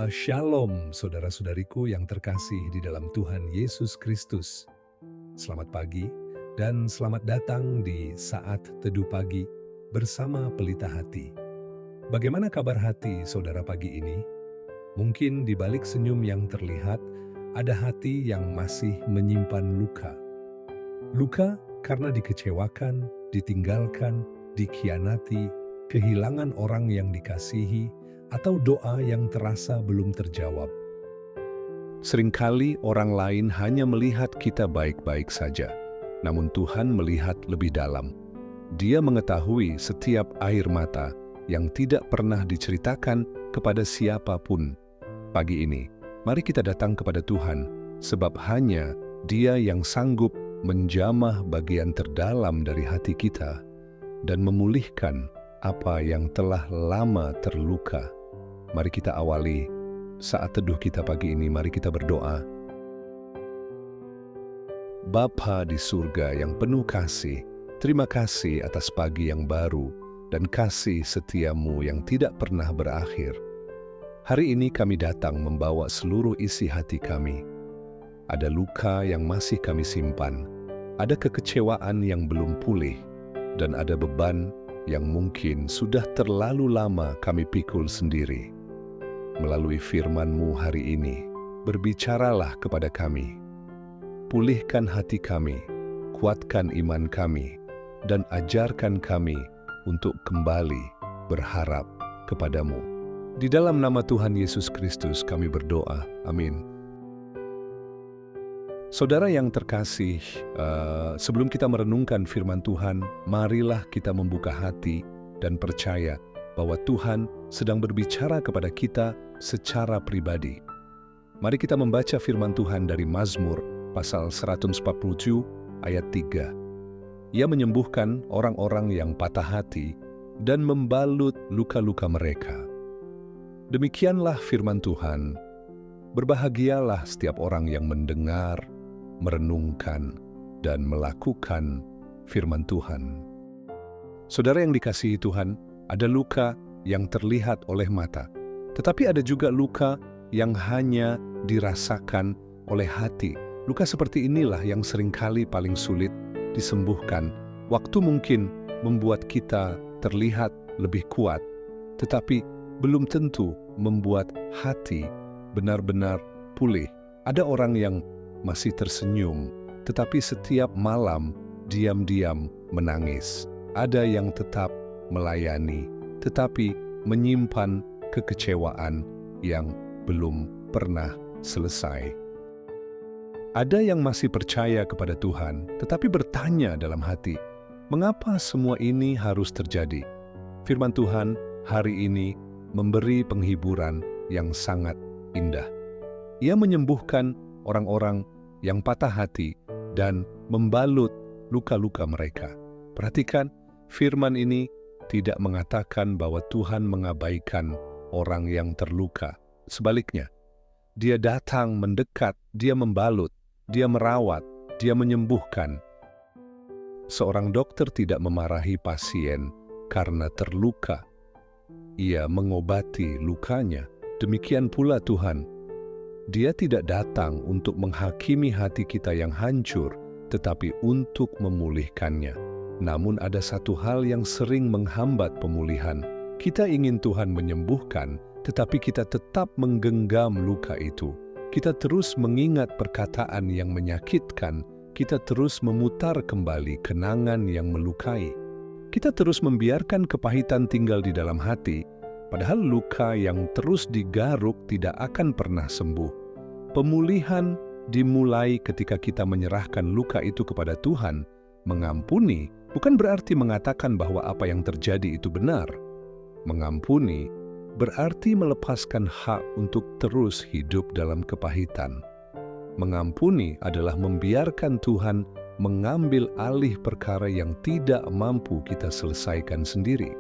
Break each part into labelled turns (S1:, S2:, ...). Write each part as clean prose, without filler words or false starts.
S1: Shalom saudara-saudariku yang terkasih di dalam Tuhan Yesus Kristus. Selamat pagi dan selamat datang di Saat Teduh Pagi bersama Pelita Hati. Bagaimana kabar hati saudara pagi ini? Mungkin di balik senyum yang terlihat, ada hati yang masih menyimpan luka. Luka karena dikecewakan, ditinggalkan, dikhianati, kehilangan orang yang dikasihi, atau doa yang terasa belum terjawab. Seringkali orang lain hanya melihat kita baik-baik saja, namun Tuhan melihat lebih dalam. Dia mengetahui setiap air mata yang tidak pernah diceritakan kepada siapapun. Pagi ini, mari kita datang kepada Tuhan, sebab hanya Dia yang sanggup menjamah bagian terdalam dari hati kita dan memulihkan apa yang telah lama terluka. Mari kita awali saat teduh kita pagi ini, mari kita berdoa. Bapa di surga yang penuh kasih, terima kasih atas pagi yang baru dan kasih setiamu yang tidak pernah berakhir. Hari ini kami datang membawa seluruh isi hati kami. Ada luka yang masih kami simpan, ada kekecewaan yang belum pulih, dan ada beban yang mungkin sudah terlalu lama kami pikul sendiri. Melalui firman-Mu hari ini, berbicaralah kepada kami. Pulihkan hati kami, kuatkan iman kami, dan ajarkan kami untuk kembali berharap kepadamu. Di dalam nama Tuhan Yesus Kristus kami berdoa. Amin. Saudara yang terkasih, sebelum kita merenungkan firman Tuhan, marilah kita membuka hati dan percaya bahwa Tuhan sedang berbicara kepada kita secara pribadi. Mari kita membaca firman Tuhan dari Mazmur pasal 147 ayat 3. Ia menyembuhkan orang-orang yang patah hati dan membalut luka-luka mereka. Demikianlah firman Tuhan. Berbahagialah setiap orang yang mendengar, merenungkan, dan melakukan firman Tuhan. Saudara yang dikasihi Tuhan, ada luka yang terlihat oleh mata, tetapi ada juga luka yang hanya dirasakan oleh hati. Luka seperti inilah yang seringkali paling sulit disembuhkan. Waktu mungkin membuat kita terlihat lebih kuat, tetapi belum tentu membuat hati benar-benar pulih. Ada orang yang masih tersenyum, tetapi setiap malam diam-diam menangis. Ada yang tetap melayani, tetapi menyimpan kekecewaan yang belum pernah selesai. Ada yang masih percaya kepada Tuhan, tetapi bertanya dalam hati, mengapa semua ini harus terjadi? Firman Tuhan hari ini memberi penghiburan yang sangat indah. Ia menyembuhkan orang-orang yang patah hati dan membalut luka-luka mereka. Perhatikan, firman ini tidak mengatakan bahwa Tuhan mengabaikan orang yang terluka. Sebaliknya, Dia datang mendekat, Dia membalut, Dia merawat, Dia menyembuhkan. Seorang dokter tidak memarahi pasien karena terluka. Ia mengobati lukanya. Demikian pula Tuhan. Dia tidak datang untuk menghakimi hati kita yang hancur, tetapi untuk memulihkannya. Namun ada satu hal yang sering menghambat pemulihan. Kita ingin Tuhan menyembuhkan, tetapi kita tetap menggenggam luka itu. Kita terus mengingat perkataan yang menyakitkan. Kita terus memutar kembali kenangan yang melukai. Kita terus membiarkan kepahitan tinggal di dalam hati, padahal luka yang terus digaruk tidak akan pernah sembuh. Pemulihan dimulai ketika kita menyerahkan luka itu kepada Tuhan. Mengampuni bukan berarti mengatakan bahwa apa yang terjadi itu benar. Mengampuni berarti melepaskan hak untuk terus hidup dalam kepahitan. Mengampuni adalah membiarkan Tuhan mengambil alih perkara yang tidak mampu kita selesaikan sendiri.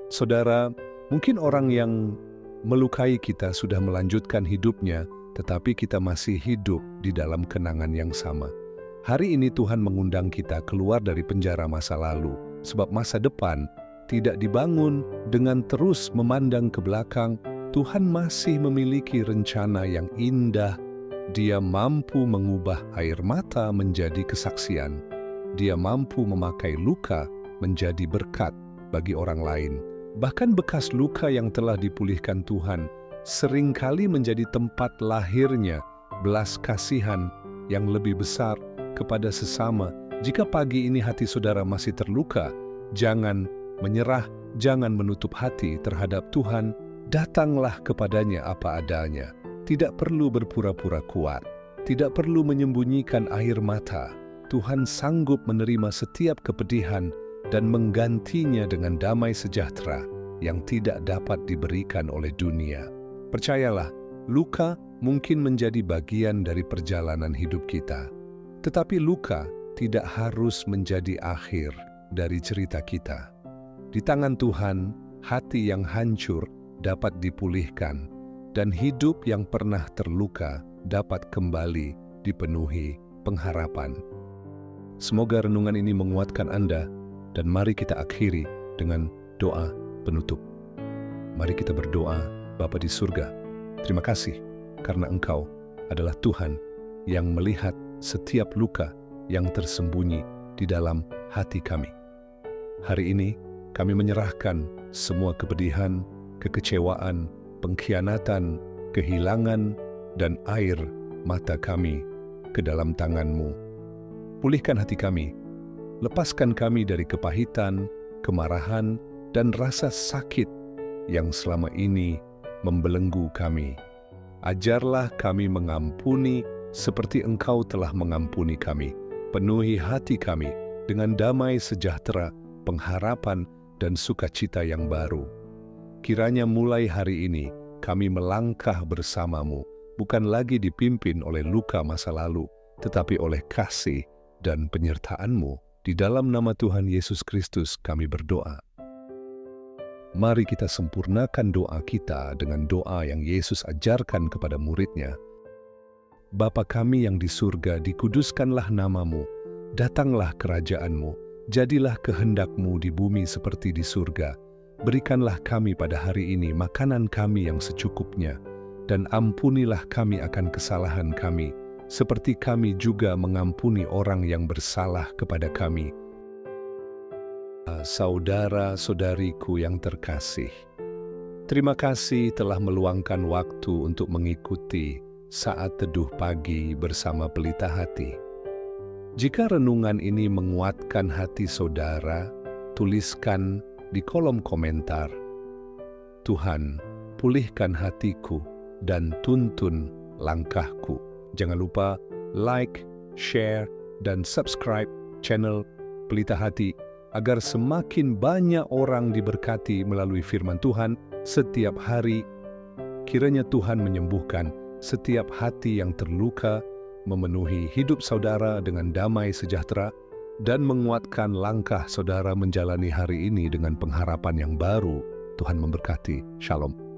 S1: Saudara, mungkin orang yang melukai kita sudah melanjutkan hidupnya, tetapi kita masih hidup di dalam kenangan yang sama. Hari ini Tuhan mengundang kita keluar dari penjara masa lalu, sebab masa depan tidak dibangun dengan terus memandang ke belakang Tuhan masih memiliki rencana yang indah. Dia mampu mengubah air mata menjadi kesaksian. Dia mampu memakai luka menjadi berkat bagi orang lain. Bahkan bekas luka yang telah dipulihkan Tuhan seringkali menjadi tempat lahirnya belas kasihan yang lebih besar kepada sesama. Jika pagi ini hati saudara masih terluka, jangan menyerah, jangan menutup hati terhadap Tuhan. Datanglah kepadanya apa adanya. Tidak perlu berpura-pura kuat, tidak perlu menyembunyikan air mata. Tuhan sanggup menerima setiap kepedihan dan menggantinya dengan damai sejahtera yang tidak dapat diberikan oleh dunia. Percayalah, luka mungkin menjadi bagian dari perjalanan hidup kita. Tetapi luka tidak harus menjadi akhir dari cerita kita. Di tangan Tuhan, hati yang hancur dapat dipulihkan, dan hidup yang pernah terluka dapat kembali dipenuhi pengharapan. Semoga renungan ini menguatkan Anda, dan mari kita akhiri dengan doa penutup. Mari kita berdoa. Bapa di surga, terima kasih karena Engkau adalah Tuhan yang melihat setiap luka yang tersembunyi di dalam hati kami. Hari ini kami menyerahkan semua kepedihan, kekecewaan, pengkhianatan, kehilangan, dan air mata kami ke dalam tangan-Mu. Pulihkan hati kami, lepaskan kami dari kepahitan, kemarahan, dan rasa sakit yang selama ini membelenggu kami. Ajarlah kami mengampuni seperti Engkau telah mengampuni kami. Penuhi hati kami dengan damai sejahtera, pengharapan, dan sukacita yang baru. Kiranya mulai hari ini kami melangkah bersama-Mu, bukan lagi dipimpin oleh luka masa lalu, tetapi oleh kasih dan penyertaan-Mu. Di dalam nama Tuhan Yesus Kristus kami berdoa. Mari kita sempurnakan doa kita dengan doa yang Yesus ajarkan kepada murid-Nya. Bapa kami yang di surga, dikuduskanlah nama-Mu, datanglah kerajaan-Mu, jadilah kehendak-Mu di bumi seperti di surga. Berikanlah kami pada hari ini makanan kami yang secukupnya, dan ampunilah kami akan kesalahan kami, seperti kami juga mengampuni orang yang bersalah kepada kami. Saudara-saudariku yang terkasih, terima kasih telah meluangkan waktu untuk mengikuti Saat Teduh Pagi bersama Pelita Hati. Jika renungan ini menguatkan hati saudara, tuliskan di kolom komentar, Tuhan, pulihkan hatiku dan tuntun langkahku. Jangan lupa like, share, dan subscribe channel Pelita Hati agar semakin banyak orang diberkati melalui firman Tuhan setiap hari. Kiranya Tuhan menyembuhkan setiap hati yang terluka, memenuhi hidup saudara dengan damai sejahtera, dan menguatkan langkah saudara menjalani hari ini dengan pengharapan yang baru. Tuhan memberkati. Shalom.